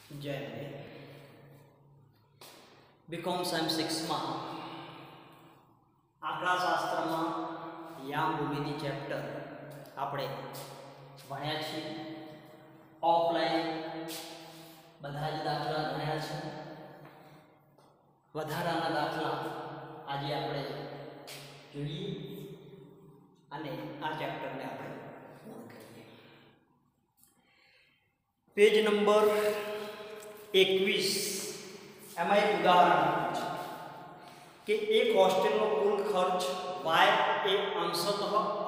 જય BCom sem 6 માં આંકડાશાસ્ત્રમાં યામ ભૂમિતિ ચેપ્ટર આપણે ભણ્યા છીએ. ઓફલાઈન બધા જ દાખલા ભણ્યા છે. વધારાના દાખલા આજે આપણે જોઈએ અને આ ચેપ્ટરને આપણે પૂર્ણ કરીએ. પેજ નંબર 21 એમાં એક ઉદાહરણ છે કે એક હોસ્ટેલનો કુલ ખર્ચ y એ અંશતઃ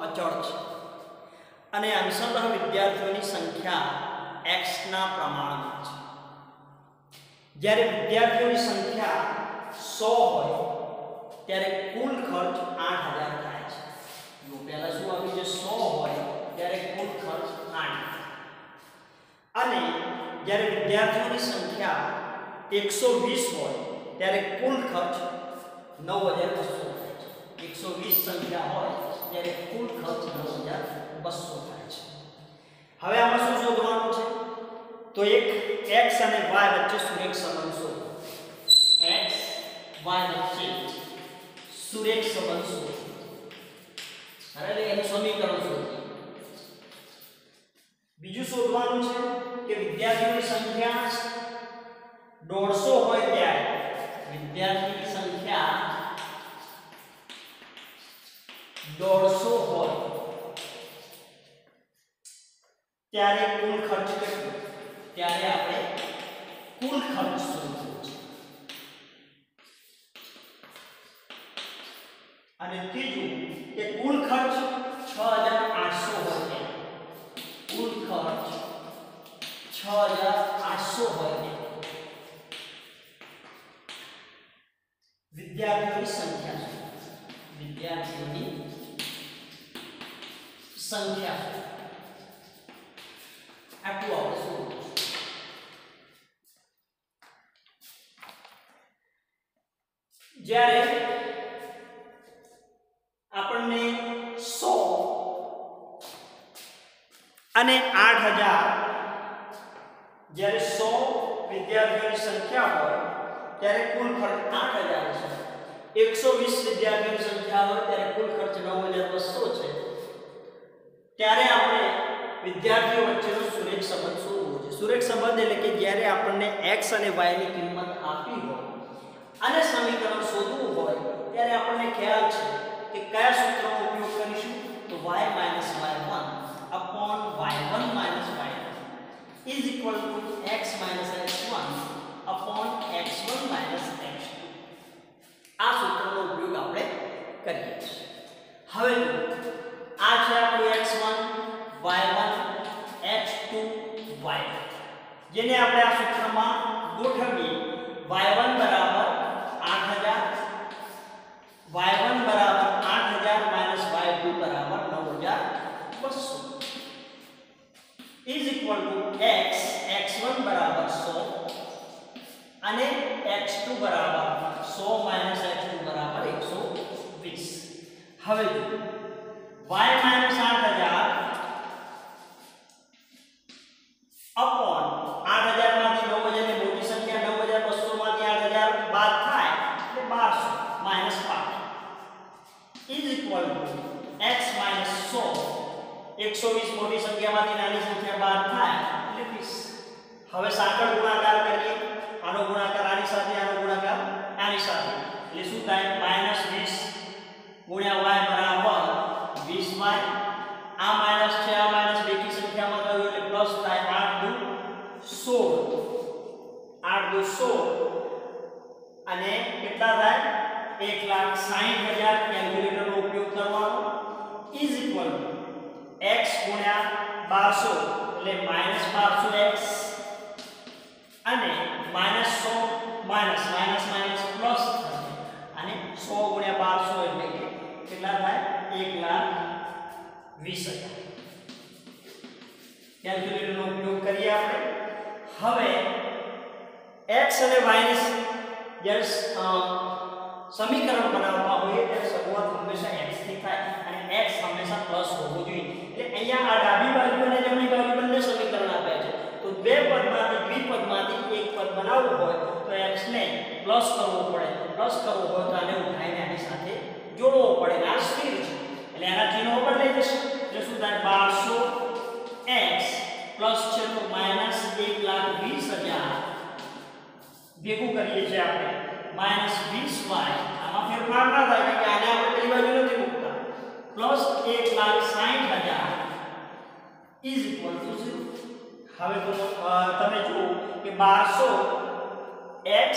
અચળ છે અને અંશતઃ વિદ્યાર્થીઓની સંખ્યા x ના પ્રમાણમાં છે. જ્યારે વિદ્યાર્થીઓની સંખ્યા 100 હોય ત્યારે કુલ ખર્ચ 8000 થાય છે. જો પહેલા શું આવ્યું છે, 100 હોય ત્યારે કુલ ખર્ચ 8 અને જ્યારે વિદ્યાર્થીઓની સંખ્યા 120 હોય ત્યારે કુલ ખર્ચ 9200 થાય છે. 120 સંખ્યા હોય ત્યારે કુલ ખર્ચ 9200 થાય છે. હવે આમાં શું શોધવાનું છે, તો એક x અને y વચ્ચે સુરેખ સંબંધ શોધો. x y વચ્ચે સુરેખ સંબંધ શોધો. એટલે એનું સમીકરણ શોધો. બીજું શોધવાનું છે કે વિદ્યાર્થીઓની સંખ્યા 150 હોય ત્યારે વિદ્યાર્થીની સંખ્યા 150 હોય ત્યારે કુલ ખર્ચ કેટલો, ત્યારે આપણે કુલ ખર્ચ શોધવો છે. અને ત્રીજું કે કુલ ખર્ચ 6800 હોય ત્યારે કુલ ખર્ચ 6800 હોય ત્યારે વિદ્યાર્થીઓની સંખ્યા આટલું આપણે શોધવું. જ્યારે આપણને 100 અને 8000 જ્યારે 100 વિદ્યાર્થીઓની સંખ્યા હોય ત્યારે કુલ ખર્ચ 8000 છે. 120 વિદ્યાર્થીઓની સંખ્યા હોય ત્યારે કુલ ખર્ચ 9200 છે. ત્યારે આપણે વિદ્યાર્થીઓ વચ્ચેનો સુરેખ સંબંધ શોધવો છે. સુરેખ સંબંધ એટલે કે જ્યારે આપણને x અને y ની કિંમત આપી હોય અને સમીકરણ શોધવું હોય ત્યારે આપણને ખ્યાલ છે કે કયા સૂત્રનો ઉપયોગ કરીશું, તો y - y1 upon y1 - y2 is equal to x - x1 upon x1 - x2. આ સૂત્રનો ઉપયોગ આપણે કરીએ છીએ. હવે આ છે આપણું x1 y1 x2 y2 જેને આપણે આ સૂત્રમાં ગોઠવીએ. y1 બરાબર 8000 y1 બરાબર 8000 y2 બરાબર 9200 is equal to x x1 બરાબર 100 અને x2 બરાબર 100 - x2 બરાબર 120. હવે y - 8000 upon 8000 માંથી 9000 ની મોટી સંખ્યા 9200 માંથી 8000 બાદ થાય એટલે 1200 -5 is equal to x - 100 120 મોટી સંખ્યામાંથી નાની સંખ્યા બાદ થાય એટલે 20. હવે સાંકળ ગુણાકાર કરીએ. આનો ગુણાકાર આની સાથે, આનો ગુણાકાર આની સાથે, એટલે શું થાય, -20 ગુણ્યા y બરાબર 20y. આ માઈનસ છે, આ માઈનસ બેકી સંખ્યામાં ગયું એટલે પ્લસ થાય. 8 દુ 16 અને કેટલા થાય, 1,60,000. કેલ્ક્યુલેટરનો ઉપયોગ કરવાનો. ઇઝ ઇક્વલ ટુ x ગુણ્યા 1200 એટલે -1200x અને -100 માઈનસ માઈનસ માઈનસ પ્લસ થશે અને 100 ગુણ્યા 1200 એટલે કેટલા થાય, 1,20,000. કેલ્ક્યુલેટરનો ઉપયોગ કરીએ આપણે. હવે x અને y ની જ્યારે સમીકરણ બનાવવા હોઈએ ત્યારે શરૂઆત હંમેશા x થી થાય અને x હંમેશા પ્લસ હોવું જોઈએ. એટલે અહીંયા આ ડાબી બાજુ અને જમણી બાજુ બંને સમીકરણ આપ્યા છે, તો બે પદમાંથી દ્વિપદમાંથી ખર્ચ બનાવવો હોય તો x ને પ્લસ કરવો પડે. પ્લસ કરવો હોય તો આને ઉઠાઈને આની સાથે જોડવો પડે. આ સ્થિર છે એટલે આના ચિહ્નો બદલાઈ જશે. એટલે શું થાય 1200x પ્લસ છે તો -1,20,000 ભેગું કરીએ છીએ આપણે -20y. આમાં ફેરફાર ના થાય કારણ કે આને આપણે પેલી બાજુ નથી મૂકતા. Plus 1,60,000 is equal to 0. હવે તો તમે જુઓ કે 1200x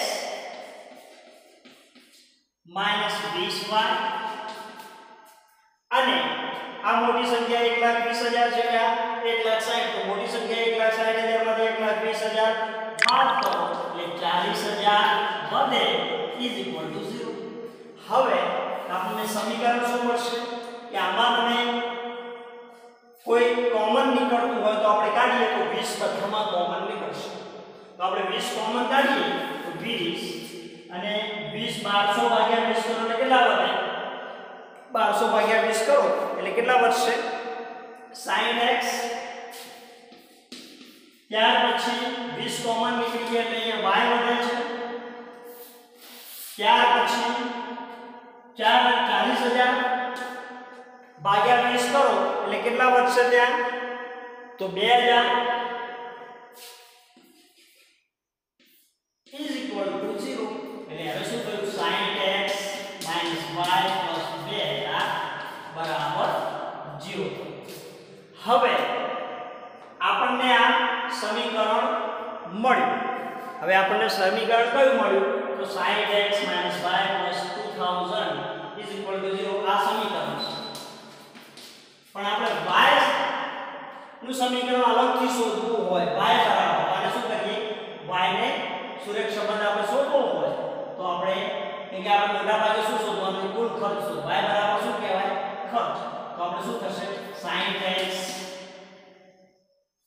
-20y અને આ મોટી સંખ્યા 1,20,000 છે. આ 1,60,000 તો મોટી સંખ્યા 1,60,000 માંથી 1,20,000 બાદ કરો એટલે 40,000 વધે ઇઝ ઇક્વલ ટુ 0. હવે આપણને સમીકરણ શું મળશે કે આમાં તમે કોઈ કોમન નીકળતું હોય તો આપણે કાઢીએ તો 20 બધામાં કોમન નીકળશે. તો આપણે 20 કોમન કાઢીએ તો 20 અને 20 1200 ભાગ્યા 20 કરો એટલે કેટલા વધે? 1200 ભાગ્યા 20 કરો એટલે કેટલા વધશે? 60x. ત્યાર પછી 20 કોમન નીકળી ગયા એટલે અહીંયા y વધે છે. ત્યાર પછી 40,000 ભાગ્યા 20 કરો એટલે કેટલા વધશે ત્યાં? તો 2000 ઇઝ ઇક્વલ ટુ 0. એટલે હવે શું થયું? 60x - y + 2000 બરાબર 0. હવે આપણને આ સમીકરણ મળ્યું. હવે આપણને સમીકરણ કયું મળ્યું? તો 60x - y + 2000 is equal to 0. આ સમીકરણ છે. પણ આપણે y નું સમીકરણ અલગથી શોધવું હોય, y બરાબર આને શું કરીએ? y ને સુરેખ સંબંધ આપણે શોધવો હોય તો આપણે કે આપણે મોટા ભાગે શું શોધવાનું? કુલ ખર્ચ શોધવો. y બરાબર શું કહેવાય? ખર્ચ. તો આપણે શું થશે? 60x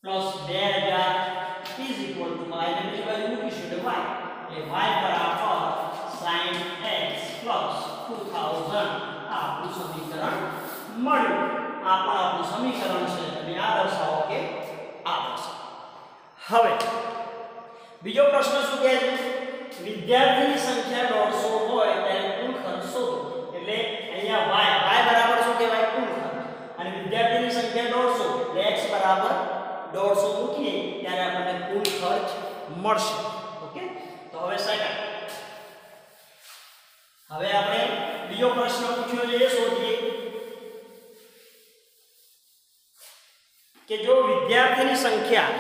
+ 2000 is equal to y ને બીજી બાજુ મૂકીશું એટલે y. એટલે y બરાબર 60x + 2000 આ આપણું સમીકરણ મળ્યું. આ પણ આપણું સમીકરણ છે. તમે આ દર્શાવો કે આ દર્શાવો. હવે બીજો પ્રશ્ન શું કહે છે? વિદ્યાર્થીની સંખ્યા 150 હોય ત્યારે કુલ ખર્ચ શોધો. એટલે અહીંયા y બરાબર શું કહેવાય? કુલ ખર્ચ. અને વિદ્યાર્થીની સંખ્યા 150 એટલે x બરાબર 150 મૂકીએ ત્યારે આપણને કુલ ખર્ચ મળશે. ઓકે. તો હવે સેકન્ડ હવે આપણે બીજો પ્રશ્ન પૂછ્યો છે એ શોધીએ કે જો વિદ્યાર્થીની સંખ્યા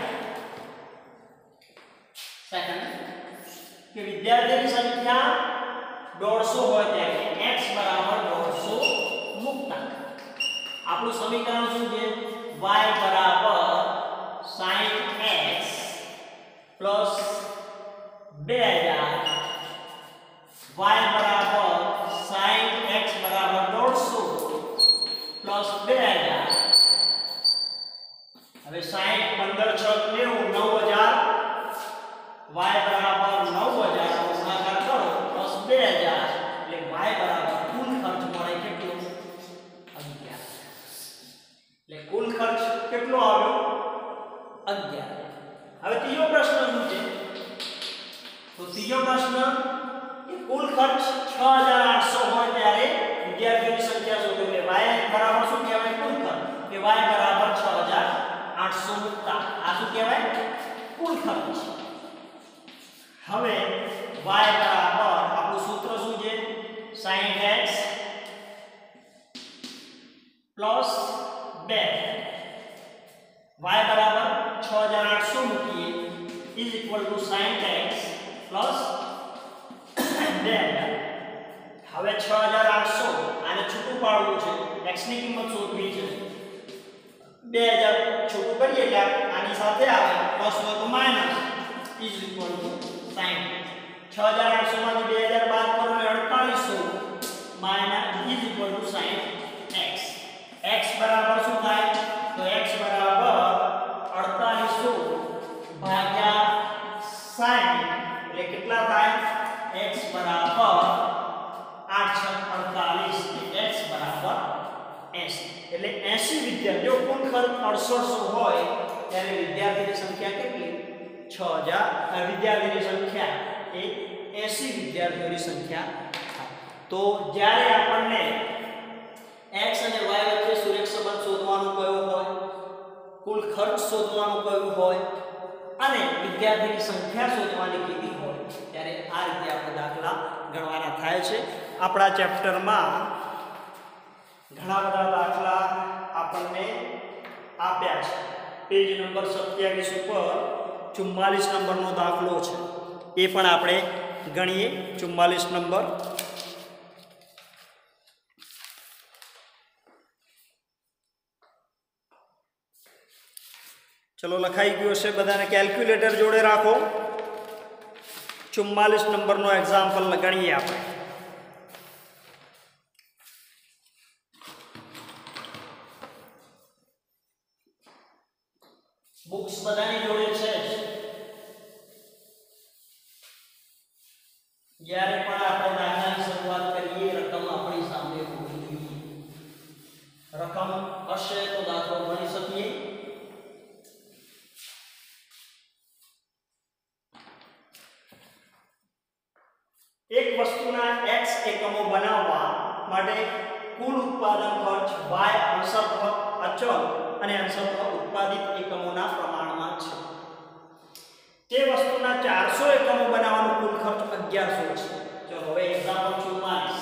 કે વિદ્યાર્થીની સંખ્યા 150 હોય ત્યારે x બરાબર 150 મૂકતા આપણું સમીકરણ શું છે? y બરાબર 60x પ્લસ 2000 y બરાબર 60x બરાબર 150 પ્લસ 2000. હવે 60 15 6 90 9000 y બરાબર 9000 ગુણાકાર કરો પ્લસ 2000 એટલે y બરાબર કુલ ખર્ચ મળે કેટલો? 11. એટલે કુલ ખર્ચ કેટલો આવ્યો? 11. હવે ત્રીજો પ્રશ્ન શું છે? તો ત્રીજો પ્રશ્ન કે કુલ ખર્ચ 6800 હોય ત્યારે વિદ્યાર્થીઓની સંખ્યા શોધો. એટલે y બરાબર શું કહેવાય? કુલ ખર્ચ. કે y બરાબર 6800 મૂકતા આ શું કહેવાય? કુલ ખર્ચ. હવે y બરાબર આપણું સૂત્ર શું છે? 60x પ્લસ 2 y બરાબર 6800 મૂકીએ is equal to 60x plus 2. હવે 6800 આને છૂટું પાડવું છે. x ની કિંમત શોધવી છે. 2000 છૂટું કરીએ એટલે આની સાથે આવે પ્લસ હોય તો માઈનસ ઇઝ ઇક્વલ ટુ 60. 6800 માંથી 2000 બાદ કરો એટલે 4800 minus is equal to 60x. x બરાબર શું થાય? તો x બરાબર 4800 ભાગ્યા 60 એટલે કેટલા થાય? x બરાબર 8 48 x બરાબર 80. એટલે 80 વિદ્યાર્થીઓ કુલ ખર્ચ 6800 હોય ત્યારે વિદ્યાર્થીની સંખ્યા કેટલી? 6000 વિદ્યાર્થીની સંખ્યા એ 80 વિદ્યાર્થીઓની સંખ્યા થાય. તો જ્યારે આપણને x અને y વચ્ચે સુરેખ સંબંધ શોધવાનું કયો હોય, કુલ ખર્ચ શોધવાનું કયું હોય અને વિદ્યાર્થીની સંખ્યા શોધવાની કીધી હોય, ત્યારે આ રીતે આપણે દાખલા ગણવાના થાય છે. આપણા ચેપ્ટરમાં ઘણા બધા દાખલા આપણને આપ્યા છે. પેજ નંબર 27 ઉપર 44 નંબરનો દાખલો છે, એ પણ આપણે ગણીએ. 44 નંબર ચલો લખાઈ ગયો છે, બધાને કેલ્ક્યુલેટર જોડે રાખો. 44 નંબરનો એક્ઝામ્પલ ગણીએ આપણે. બુક્સ બધાની જોડે છે. જ્યારે પણ આપણે દાખલાની શરૂઆત કરીએ રકમ આપણી સામે હોવી જોઈએ. રકમ હશે તો દાખલો ગણી શકીએ. એક વસ્તુના x એકમો બનાવવા માટે કુલ ઉત્પાદન ખર્ચ y અંશતઃ અચલ અને અંશતઃ ઉત્પાદિત એકમોના પ્રમાણમાં છે. તે વસ્તુના 400 એકમો બનાવવાનો કુલ ખર્ચ 1100 છે. ચલો હવે એક્ઝામ્પલ 44.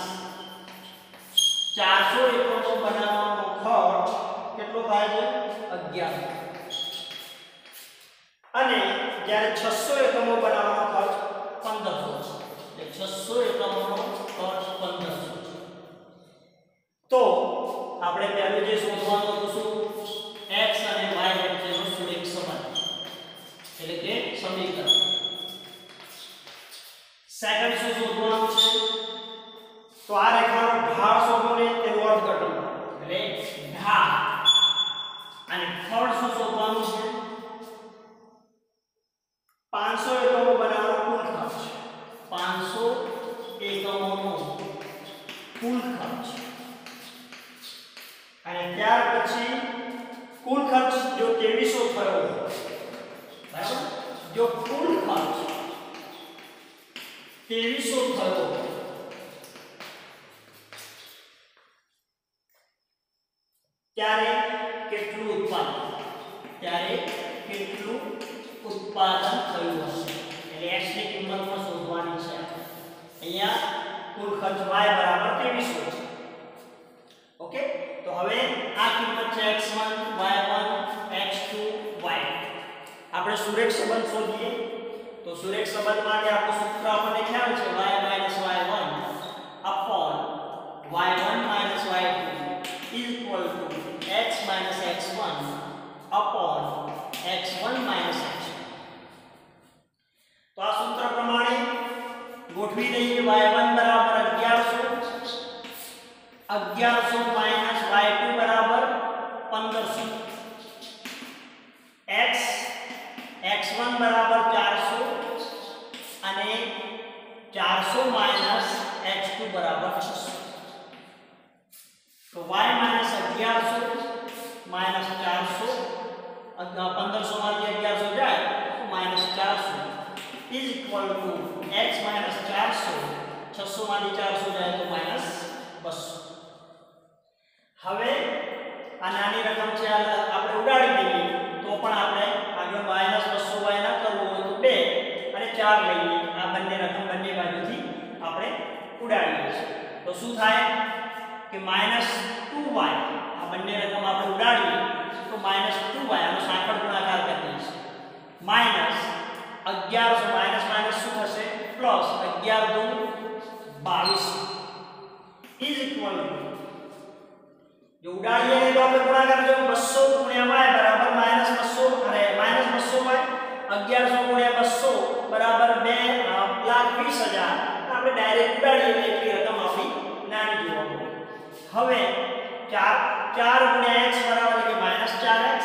400 એકમો બનાવવાનો ખર્ચ કેટલો થાય છે? 1100. અને જ્યારે 600 એકમો બનાવવાનો ખર્ચ 1500 છે. 600 એકમોનો ખર્ચ 1500. તો આપણે પહેલું જે શોધવાનું હતું શું? x અને y વચ્ચેનો સુરેખ સંબંધ, એટલે કે સમીકરણ. સેકન્ડ શું શોધવાનું છે? તો આ રેખાનો ઢાળ શોધોને, તેનું અર્થઘટન કરો, એટલે ઢાળ. અને થર્ડ શું શોધવાનું છે? 500 એકમો બનાવવાનો કુલ ખર્ચ. 500 એકમોનો કુલ ખર્ચ. અને ત્યાર પછી કુલ ખર્ચ જો 2300 થયો, બરાબર, જો કુલ ખર્ચ 2300 થયો ત્યારે કેટલું ઉત્પાદન થયું હશે? એટલે x ની કિંમત પણ શોધવાની છે. અહીંયા કુલ ખર્ચ y બરાબર 2300 છે. ઓકે, તો હવે આ કિંમત છે x1 y1 x2 y. આપણે સુરેખ સંબંધ શોધીએ. તો સુરેખ સંબંધ માટે આપણું સૂત્ર આપણને ખ્યાલ છે, y y1 upon y1 y2 is equal to x x1 upon x1 x2. તો આ સૂત્ર પ્રમાણે ગોઠવી દઈએ. y1 બરાબર 1100 માઈનસ y2 બરાબર 1500. x1 બરાબર 400 અને 400 માઈનસ x2 બરાબર 600. તો y માઈનસ 1100 માઈનસ 400, 1500 માંથી 1100 જાય તો minus 400 is equal to x minus 400, 600 માંથી 400 જાય તો માઈનસ 200. હવે આ નાની રકમ છે, આપણે ઉડાડી દઈએ તો પણ આપણે આગળ માઈનસ 200y ના કરવું હોય તો 2 અને 4 લઈએ. આ બંને રકમ બંને બાજુથી આપણે ઉડાડીએ છીએ. તો શું થાય કે માઈનસ 2y, આ બંને રકમ આપણે ઉડાડીએ તો માઈનસ 2y, આનો સાંકળ ગુણાકાર કરી દઈશું. માઈનસ 1100 માઈનસ માઈનસ શું થશે? પ્લસ 11 દુ 22 ઇઝ ઇક્વલ ટુ, જો ઉડાડીએ તો આપણે ગુણાકાર કરજો 200 ગુણ્યા y બરાબર માઈનસ 200 અને માઈનસ 200y. 1100 ગુણ્યા 200 બરાબર 2,20,000. આપણે ડાયરેક્ટ ઉડાડીએ એટલી રકમ આપણી નાની જોવા મળે. હવે 4 ગુણ્યા x બરાબર કે માઈનસ 4x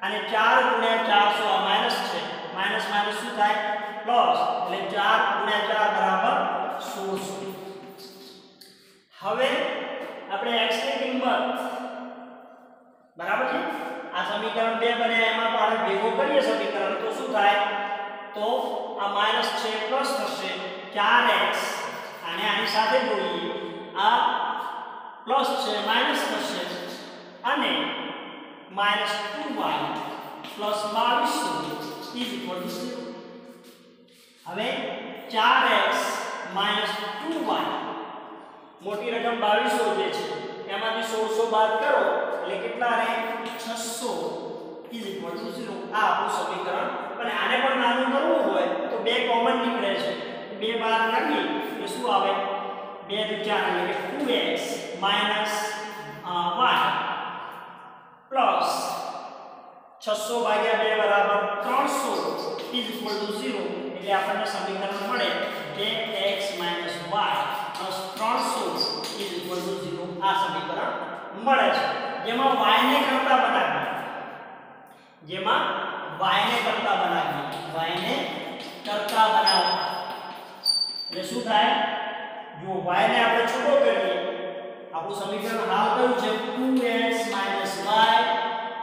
અને 4 ગુણ્યા 400 આ માઈનસ છે, માઈનસ માઈનસ શું થાય? પ્લસ, એટલે 4 ગુણ્યા 4 બરાબર 1600. હવે આપણે x ની કિંમત બરાબર છે, આ સમીકરણ 2 બન્યા એમાં તો આપણે ભેગો કરીએ સમીકરણ તો શું થાય તો આ માઈનસ છે પ્લસ થશે 4x અને આની સાથે જોડીએ આ પ્લસ છે માઈનસ થશે અને માઈનસ 2y પ્લસ 22 0 હવે 4x માઈનસ 2y મોટી રકમ 2200 જે છે એમાંથી 1600 બાદ કરો એટલે કેટલા રહે 600 0 આ આપણું સમીકરણ અને આને પણ નાનું કરવું હોય તો બે કોમન નીકળે છે બે બાર નાખી એટલે શું આવે 2 × 4 એટલે 2x માઈનસ y પ્લસ 600 ભાગ્યા 2 બરાબર 300 0 એટલે આપણને સમીકરણ મળે 2x y પ્લસ 300 0 આ સમીકરણ મળે છે જેમાં y ને કરતા બનાવીએ એટલે શું થાય જો y ને આપણે છૂટો કરીએ આપણું સમીકરણ હાલ કયું છે 2x y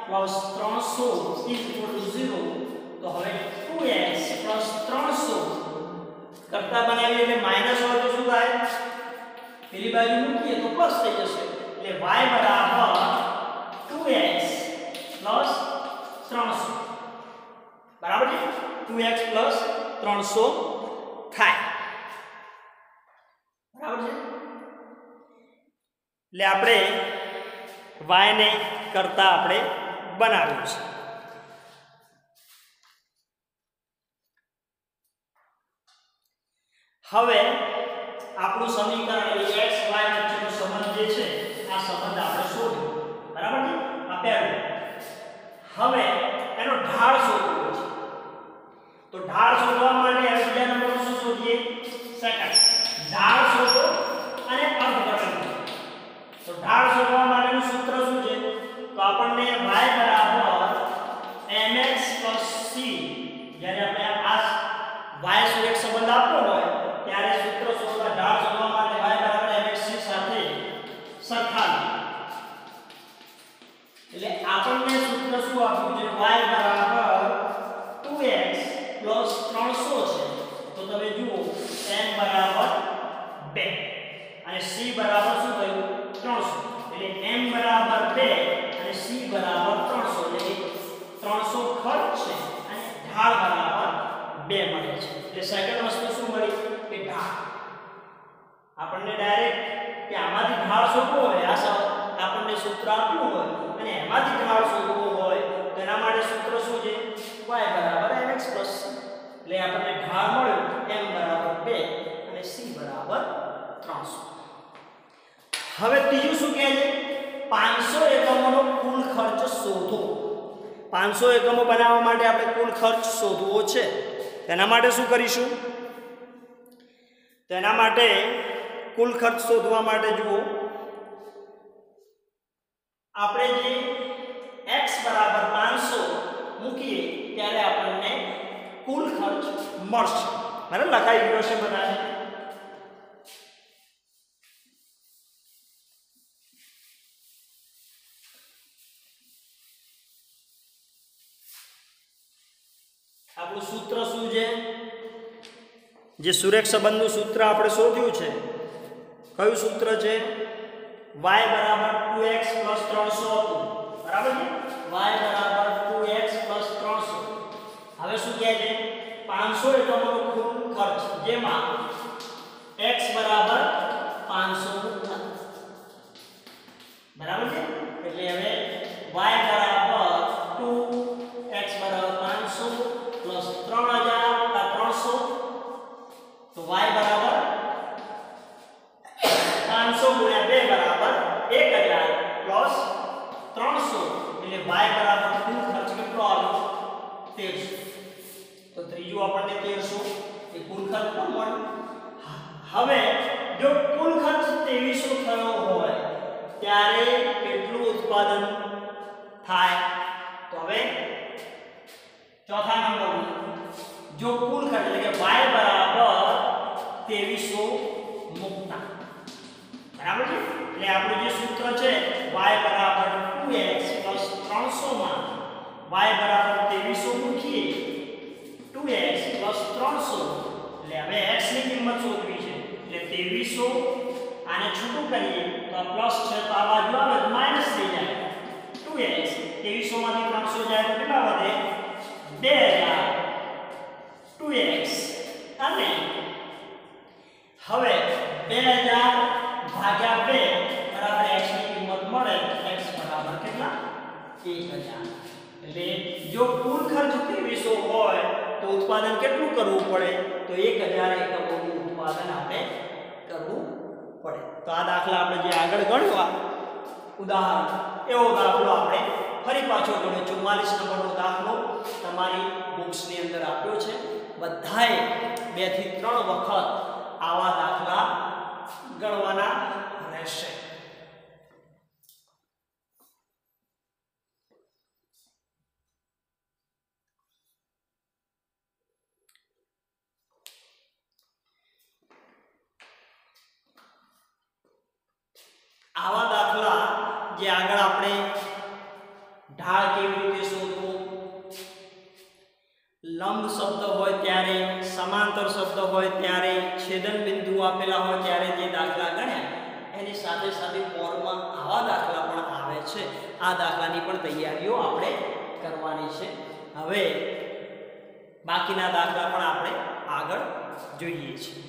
પ્લસ 300 0 તો હવે 2x પ્લસ 300 કરતા બનાવીએ એટલે માઈનસ હોય તો શું થાય પેલી બાજુ મૂકીએ તો પ્લસ થઈ જશે એટલે y બરાબર 2x પ્લસ 300 બરાબર છે 2x પ્લસ 300 થાય બરાબર છે એટલે આપણે y ને કરતા આપણે બનાવ્યું છે હવે આપણું સમીકરણ એટલે x y વચ્ચેનો સંબંધ જે છે આ સંબંધ આપણે શોધ્યો બરાબર છે આ પહેલું હવે એનો ઢાળ શોધવો છે તો ઢાળ શોધવા માટે હવે બીજા નંબરનું શું શોધીએ સેકન્ડ ઢાળ શોધો અને અર્ધઘટન તો ઢાળ શોધવા માટેનું સૂત્ર શું છે તો આપણને y બરાબર mx c જ્યારે આપણે આ y સુરેખ સંબંધ આપવો હોય ત્યારે સૂત્ર શોધવા ઢાળ શોધવા માટે y બરાબર mx c સાથે સરખાવીએ એટલે આપણને સૂત્ર શું આપ્યું છે y બરાબર 2x 300 છે તો તમે જુઓ m બરાબર 2 અને c બરાબર શું થયું 300 એટલે m બરાબર 2 અને c બરાબર 300 એટલે 300 ખર્ચ છે અને ઢાળ બરાબર 2 મળે છે એટલે સેકન્ડ વસ્તુ શું મળી કે ઢાળ આપણને ડાયરેક્ટ કે આમાંથી ઢાળ શોધવો હોય આપણને સૂત્ર આપ્યું હોય અને એમાંથી ઢાળ શોધવો હોય તો એના માટે સૂત્ર શું છે y બરાબર mx c એટલે આપણને ઢાળ મળ્યો m બરાબર 2 અને c બરાબર 300 હવે ત્રીજું શું કહે છે 500 એકમોનો કુલ ખર્ચ શોધો 500 એકમો બનાવવા માટે આપણે કુલ ખર્ચ શોધવો છે તેના માટે શું કરીશું તેના માટે કુલ ખર્ચ શોધવા માટે જુઓ આપણે જે x બરાબર 500 મૂકીએ ત્યારે આપણને કુલ ખર્ચ મળશે મને લખાઈ ગયો છે બધાને આપણું સૂત્ર શું છે જે સુરેખ સંબંધનું સૂત્ર આપણે શોધ્યું છે કયું સૂત્ર છે y બરાબર 2x 300 હતું બરાબર છે y બરાબર 2x 300 હવે શું કહે છે 500 એકમોનો કુલ ખર્ચ જેમાં x બરાબર 500 હતું બરાબર છે એટલે હવે y બરાબર 2x બરાબર 500 પ્લસ 300 તો y બરાબર 500 ગુણ્યા 2 બરાબર 1000 પ્લસ 300 એટલે y બરાબર કુલ ખર્ચ કેટલો આવ્યો 1300 તો ત્રીજું આપણને 1300 એ કુલ ખર્ચ પણ મળ્યો હવે જો કુલ ખર્ચ 2300 થયો હોય ત્યારે કેટલું ઉત્પાદન થાય તો હવે ચોથા નંબરનું જો કુલ ખર્ચ એટલે કે y બરાબર 2300 મુક્તા બરાબર છે એટલે આપણું જે સૂત્ર છે y બરાબર 2x 300 માં y બરાબર 2300 મૂકીએ 2x + 300 એટલે હવે x ની કિંમત શોધવી છે એટલે 2300 આને છૂટું કરીએ તો આ પ્લસ છે તો આ બાજુ આવે તો માઈનસ થઈ જાય 2x 2300 માંથી 300 જાય તો કેટલા વધે 2000 2x અને હવે 2000 ભાગ્યા 2 બરાબર x ની કિંમત મળે x બરાબર કેટલા 1000 એટલે જો કુલ ખર્ચ 2300 હોય તો ઉત્પાદન કેટલું કરવું પડે તો 1000 એકમોનું ઉત્પાદન આપણે કરવું પડે તો આ દાખલા આપણે જે આગળ ગણ્યા ઉદાહરણ એવો દાખલો આપણે ફરી પાછો ગણ્યો 44 નંબરનો દાખલો તમારી બુક્સની અંદર આપ્યો છે બધાએ 2 થી 3 વખત આવા દાખલા ગણવાના રહેશે આવા દાખલા જે આગળ આપણે ઢાળ કેવી રીતે શોધવો લંબ શબ્દ હોય ત્યારે સમાંતર શબ્દ હોય ત્યારે છેદન બિંદુ આપેલા હોય ત્યારે જે દાખલા ગણ્યા એની સાથે સાથે ફોર્મમાં આવા દાખલા પણ આવે છે આ દાખલાની પણ તૈયારીઓ આપણે કરવાની છે હવે બાકીના દાખલા પણ આપણે આગળ જોઈએ છીએ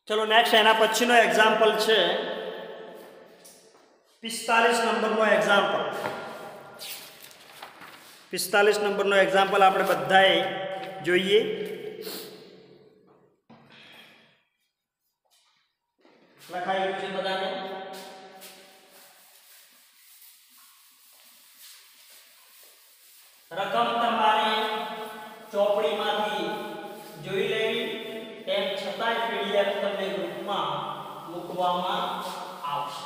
चलो नेक्स्ट एना पछीनो एग्जाम्पल छे 45 नंबरनो एग्जाम्पल 45 नंबरनो एग्जाम्पल આપણે બધાએ જોઈએ લખાયું છે બધાને રકમ તમારે ચોપડીમાંથી જોઈ લેવી તેમ છતાંય પીડીએફ તમને ગ્રુપમાં મૂકવામાં આવશે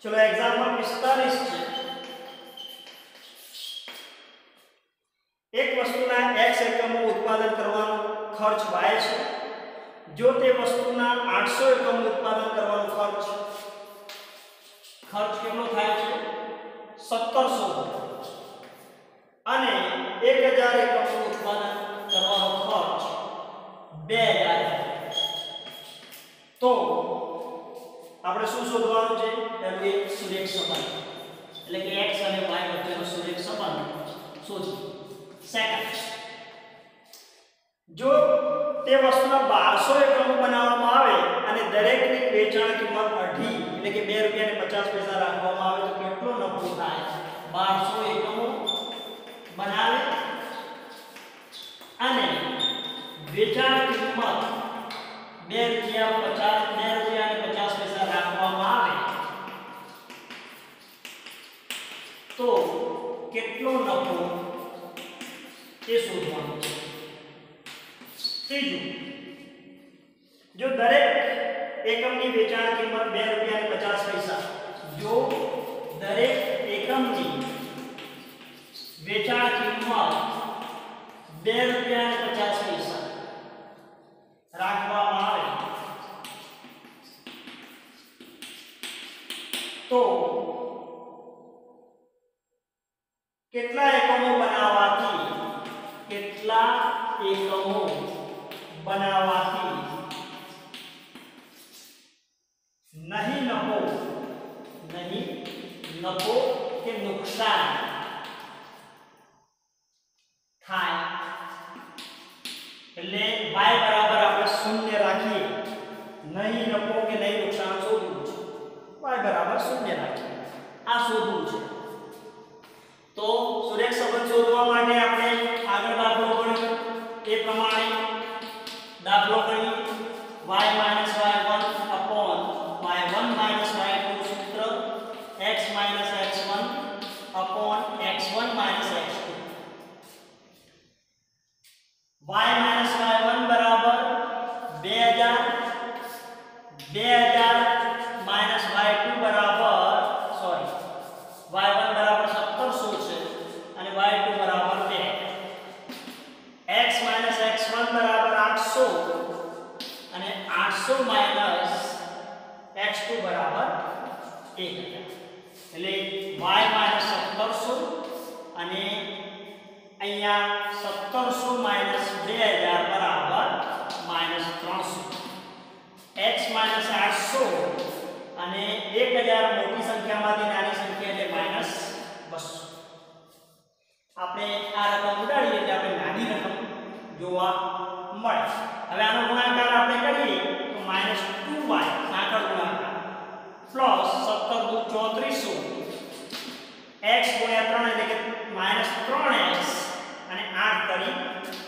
चलो एग्जाम्पल 45 છે એક વસ્તુના x એકમો ઉત્પાદન કરવાનો ખર્ચ y છે જો તે વસ્તુના 800 એકમો ઉત્પાદન કરવાનો ખર્ચ કેટલો થાય છે 1700 અને 1000 એકમનું ઉત્પાદન કરવાનો ખર્ચ 2000 તો આપણે શું શોધવાનું છે એટલે સુરેખ સંબંધ એટલે કે x અને y વચ્ચેનો સુરેખ સંબંધ શોધો સેકન્ડ જો તે વસ્તુના 1200 એકમો બનાવવામાં આવે અને દરેકની વેચાણ કિંમત 2.5 એટલે કે 2 રૂપિયા અને 50 પૈસા રાખવામાં આવે તો કેટલો નફો થાય 1200 એકમો बनावे અને વેચાણ કિંમત 2 રૂપિયા અને 50 પૈસા રાખવામાં આવે તો કેટલો નફો એ શોધવાનું છે ત્રીજું જો દરેક એકમની વેચાણ કિંમત 2 રૂપિયા અને 50 પૈસા જો દરેક એકમની વેચાણ કિંમત 2 રૂપિયા અને 50 પૈસા રાખવામાં આવે તો કેટલા એકમો બનાવવાથી નહીં નફો કે નુકસાન થાય એટલે y બરાબર આપણે શૂન્ય રાખીએ નહીં નફો કે નહીં નુકસાન શોધવું છે y બરાબર શૂન્ય રાખીએ આ શોધવું છે તો સુરેખ સંબંધ શોધવા માટે આપણે આગળ દાખલો ગણ્યો એ પ્રમાણે દાખલો ગણીએ y - y1 upon y1 - y2 સૂત્ર x - x1 upon x1 - x2 y - y1 बराबर 2000 माइनस y2 बराबर सॉरी y1 बराबर 1700 છે અને y2 बराबर 2 x - x 800 અને 800 માઈનસ x2 બરાબર 1000 એટલે y માઈનસ 1700 અને અહીંયા 1700 માઈનસ 2000 બરાબર માઈનસ 300 x માઈનસ 800 અને 1000 મોટી સંખ્યામાંથી નાની સંખ્યા એટલે માઈનસ 200 આપણે આ રકમ ઉડાડીએ એટલે આપણે નાની રકમ જોવા મળે હવે આનો ગુણાકાર આપણે કરીએ તો -2y સાંકળ ગુણાકાર પ્લસ 17 દુ 3400 x ગુણ્યા 3 એટલે કે -3x અને 8 કરી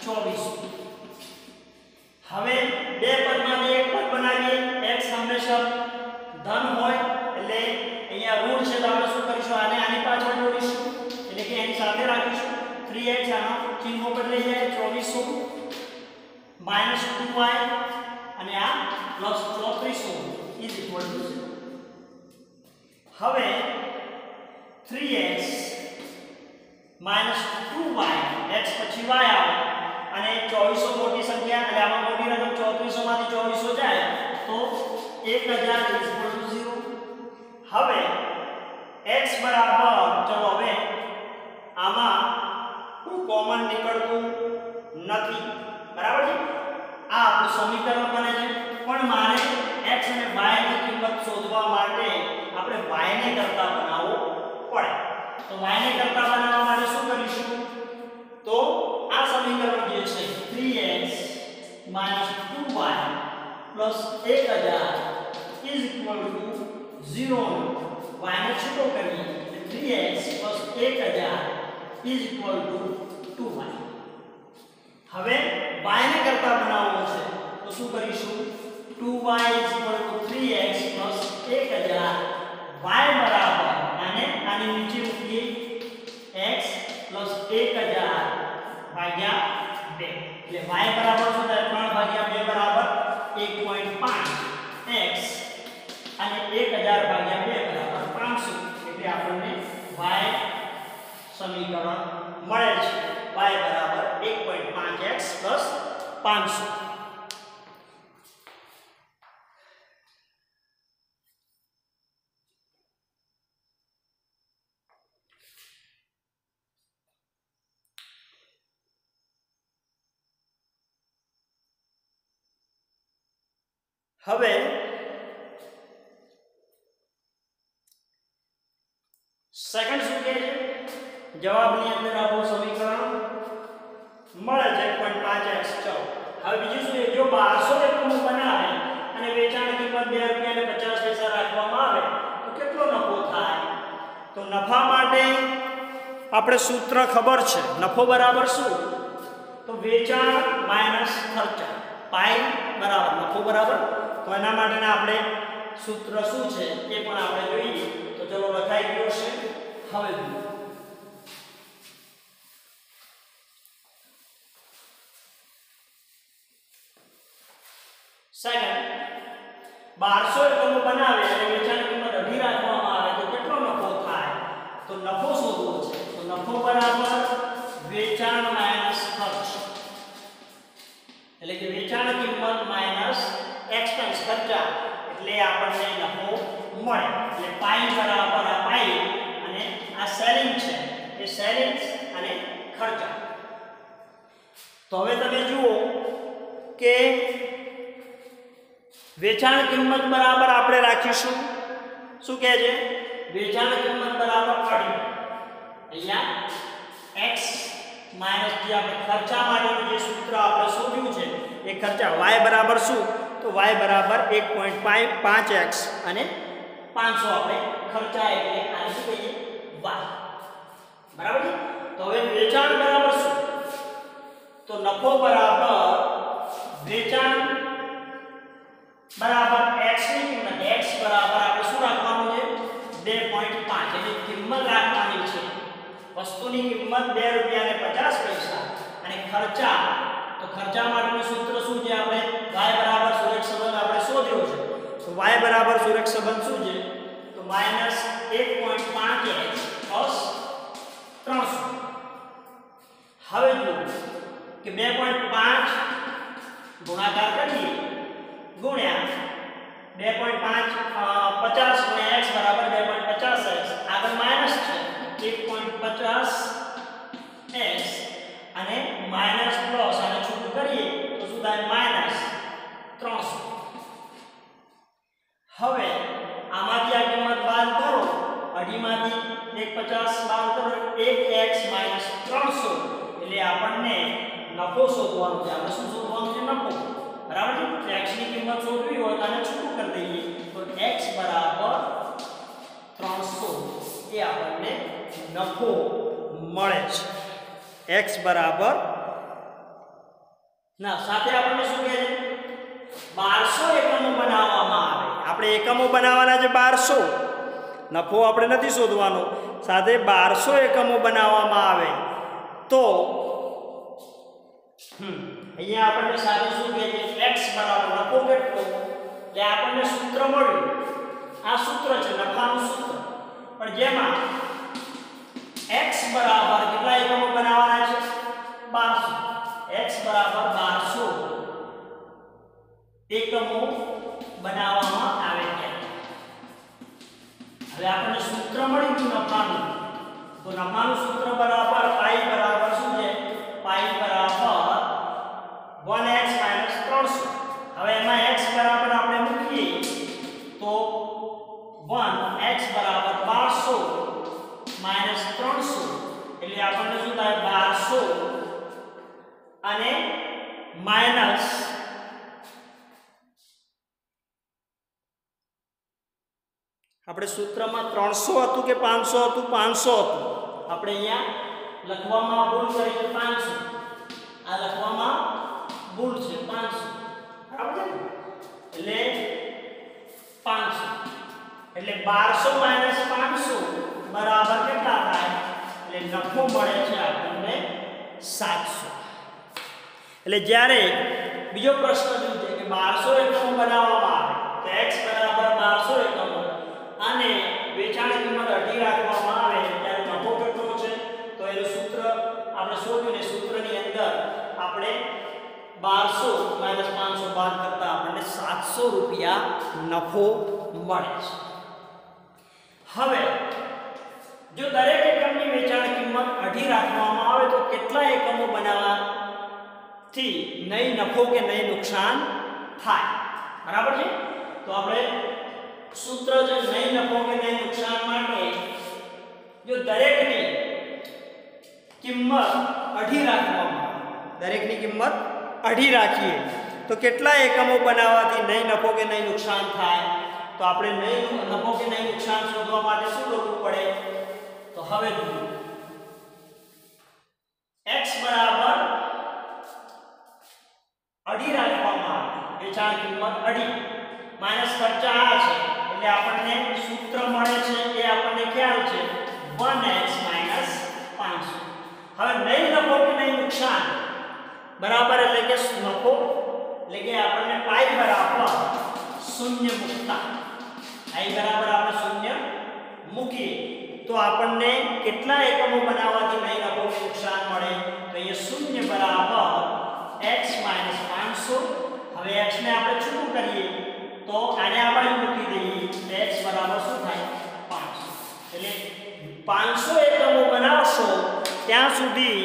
2400 હવે બે પદમાંથી એક પદ બનાવીએ x હંમેશા ધન હોય એટલે અહીંયા ઋણ છે તો આપણે શું કરીશું આને આની પાછળ જોડીશું એટલે કે એની સાથે રાખીશું 3x આનો ચિહ્ન બદલાઈ જાય 2400 -2y અને આ +3400 ઇઝ ઇક્વલ ટુ 0 હવે 3x -2y x પછી y આવે અને 2400 મોટી સંખ્યા એટલે આમાં મોટી રકમ 3400 માંથી 2400 જાય તો 1000 ઇઝ ઇક્વલ ટુ 0 હવે x બરાબર ચલો હવે આમાં કોઈ કોમન નીકળતું નથી બરાબર છે આ આપણું સમીકરણ બને છે પણ મારે x અને y ની કિંમત શોધવા માટે આપણે y ને કરતા બનાવવો પડે તો y ને કરતા બનાવવા માટે શું કરીશું તો આ સમીકરણ જે છે 3x 2y 1000 is equal to 0 y ને છૂટો કરીએ 3x 1000 is equal to 2y હવે y ને કરતા બનાવવો છે તો શું કરીશું 2y is equal to 3x 1000 y બરાબર અને આની નીચે મૂકીએ x 1000 ભાગ્યા 2 એટલે y બરાબર શું થાય 3 ભાગ્યા 2 બરાબર 1.5 x અને 1000 ભાગ્યા 2 બરાબર 500 એટલે આપણને y સમીકરણ મળે છે y બરાબર 1.5x 500 હવે સેકન્ડ શું કહે છે જવાબની અંદર આપણું સમીકરણ મળે છે 1.5x ચલો હવે બીજું શું છે જો 1200 એકમો બનાવે અને વેચાણ કિંમત 2 રૂપિયા અને 50 પૈસા રાખવામાં આવે તો કેટલો નફો થાય તો નફા માટે આપણે સૂત્ર ખબર છે નફો બરાબર શું તો વેચાણ માઈનસ ખર્ચા પાઈ બરાબર નફો બરાબર તો એના માટેના આપણે સૂત્ર શું છે એ પણ આપણે જોઈએ તો ચલો લખાઈ ગયો છે હવે સેકન્ડ 1200 એકમો બનાવે અને વેચાણ કિંમત 2.5 રાખવામાં આવે તો કેટલો નફો થાય તો નફો શોધવો છે તો નફો બરાબર વેચાણ માઈનસ ખર્ચ એટલે કે વેચાણ કિંમત માઈનસ એક્સપેન્સ ખર્ચા એટલે આપણને નફો મળે એટલે પાઈ બરાબર આ પાઈ અને આ સેલિંગ છે એ સેલિંગ અને ખર્ચા તો હવે તમે જુઓ કે વેચાણ કિંમત બરાબર આપણે રાખીશું શું કહે છે વેચાણ કિંમત બરાબર અઢી અહીંયા x માઈનસ જે આપણે ખર્ચા માટેનું જે સૂત્ર આપણે શોધ્યું છે એ ખર્ચા y બરાબર શું તો y બરાબર 1.5x અને 500 આપણે ખર્ચા એટલે આને શું કહીએ y બરાબર છે તો હવે વેચાણ બરાબર શું તો નફો બરાબર વેચાણ બરાબર x ની કિંમત x બરાબર આપણે શું રાખવાનું છે 2.5 એટલે કિંમત રાખવાની છે વસ્તુની કિંમત 2 રૂપિયા અને 50 પૈસા અને ખર્ચા તો ખર્ચા માટેનું સૂત્ર શું છે આપણે y બરાબર સુરેખ સંબંધ આપણે શોધ્યો છે તો y બરાબર સુરેખ સંબંધ શું છે તો -1.5x + 300 હવે જુઓ કે 2.5 * 2 2.50 ગુણ્યા x બરાબર 2.50x આગળ માઈનસ છે 1.50x અને માઈનસ પ્લસ અને છૂટું કરીએ તો શું થાય -300. હવે આમાંથી આ કિંમત બાદ કરો, અઢીમાંથી 1.50 બાદ કરો 1x - 300 એટલે આપણને નફો શોધવાનો છે. આપણે શું શોધવાનું છે? નફો. બરાબર છે. તો x ની કિંમત શોધવી હોય તો આને છૂટું કરી દઈએ તો x બરાબર 300 એ આપણને નફો મળે છે. x બરાબર ના સાથે આપણને શું કહે છે? 1200 એકમો બનાવવામાં આવે. આપણે એકમો બનાવવાના છે 1200, નફો આપણે નથી શોધવાનો. સાથે 1200 એકમો બનાવવામાં આવે તો અહીંયા આપણને સાથે શું કહે છે? x બરાબર નફો કેટલો, એટલે આપણને સૂત્ર મળ્યું. આ સૂત્ર છે નફાનું સૂત્ર, પણ જેમાં x બરાબર કેટલા એકમો બનાવવાના છે? 1200. x બરાબર 1200 એકમો બનાવવામાં આવે છે. હવે આપણને સૂત્ર મળી ગયું નફાનું, તો નફાનું સૂત્ર બરાબર પાઈ બરાબર શું છે? પાઈ બરાબર 1x - 300. હવે એમાં x બરાબર આપણે મૂકીએ તો 1x બરાબર 1200 - 300 એટલે આપણને શું થાય? 1200 અને માઈનસ આપણે સૂત્રમાં 300 હતું કે 500 હતું? 500 હતું. આપણે અહીંયા લખવામાં ભૂલ કરી છે 500. આ લખવામાં ભૂલ છે 500. બરાબર છે? એટલે 500 એટલે 1200 - 500 બરાબર કેટલા થાય? એટલે નફો મળે છે આપણને 700. એટલે જ્યારે બીજો પ્રશ્ન શું છે કે 1200 એકમો બનાવવામાં આવે તો x બરાબર 1200 એકમો અને વેચાણ કિંમત અઢી રાખવામાં આવે ત્યારે નફો કેટલો છે? તો એનું સૂત્ર આપણે શોધ્યું ને સૂત્રની અંદર આપણે 1200 - 500 બાદ કરતા આપણને 700 રૂપિયા નફો મળે છે. હવે જો દરેક એકમની વેચાણ કિંમત અઢી રાખવામાં આવે તો કેટલા એકમો બનાવવાથી નહીં નફો કે નહીં નુકસાન થાય? બરાબર છે? તો આપણે સૂત્ર છે નહીં નફો કે નહીં નુકસાન માટે જો દરેકની કિંમત અઢી રાખવામાં આવે, દરેકની કિંમત અઢી રાખીએ તો કેટલા એકમો બનાવવાથી નહીં નફો કે નહીં નુકસાન થાય? તો આપણે નહીં નફો કે નહીં નુકસાન શોધવા માટે શું કરવું પડે? તો હવે જુઓ x બરાબર અઢી રાખવામાં આવે, વેચાણ કિંમત અઢી માઈનસ ખર્ચા આ છે એટલે આપણને સૂત્ર મળે છે એ આપણને ખ્યાલ છે 1x - 500. હવે નહીં નફો કે નહીં નુકસાન બરાબર એટલે કે નફો એટલે કે આપણને પાઈ બરાબર 0 મૂકતા, પાઈ બરાબર આપણે 0 મૂકીએ તો આપણને કેટલા એકમો બનાવવાથી નહીં નફો કે નુકસાન મળે? તો અહીંયા 0 બરાબર x - 500. હવે x ને આપણે છૂટું કરીએ તો આને આ બાજુ મૂકી દઈએ તો x બરાબર શું થાય? 500. એટલે 500 એકમો બનાવશો ત્યાં સુધી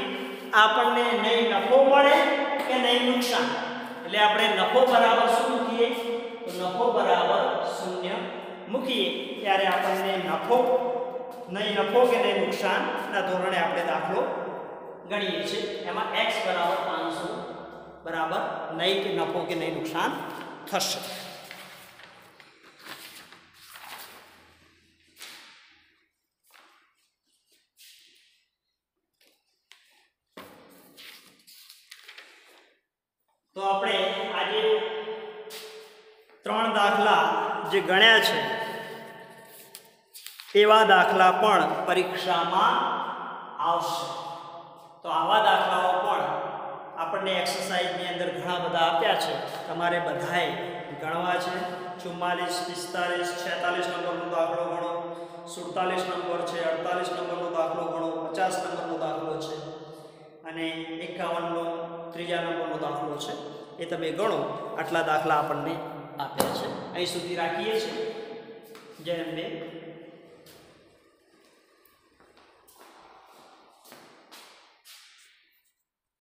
આપણને નહીં નફો મળે કે નહીં નુકસાન. એટલે આપણે નફો બરાબર શું મૂકીએ? તો નફો બરાબર 0 મૂકીએ ત્યારે આપણને નફો નહીં નફો કે નહીં નુકસાન ના ધોરણે આપણે દાખલો ગણીએ છીએ. એમાં x બરાબર 500 બરાબર નહીં કે નફો કે નહીં નુકસાન થશે. તો આપણે આજે 3 દાખલા જે ગણ્યા છે એવા દાખલા પણ પરીક્ષામાં આવશે. તો આવા દાખલાઓ પણ આપણને એક્સરસાઇઝની અંદર ઘણા બધા આપ્યા છે, તમારે બધાએ ગણવા છે. 44, 45, 46 નંબરનો દાખલો ગણો, 47 નંબર છે, 48 નંબરનો દાખલો ગણો, 50 નંબરનો દાખલો છે અને 51નો ત્રીજા નંબરનો દાખલો છે. એ તમે ગણો. આટલા દાખલા આપણને આપ્યા છે. અહીં સુધી રાખીએ છીએ. જય અંબે.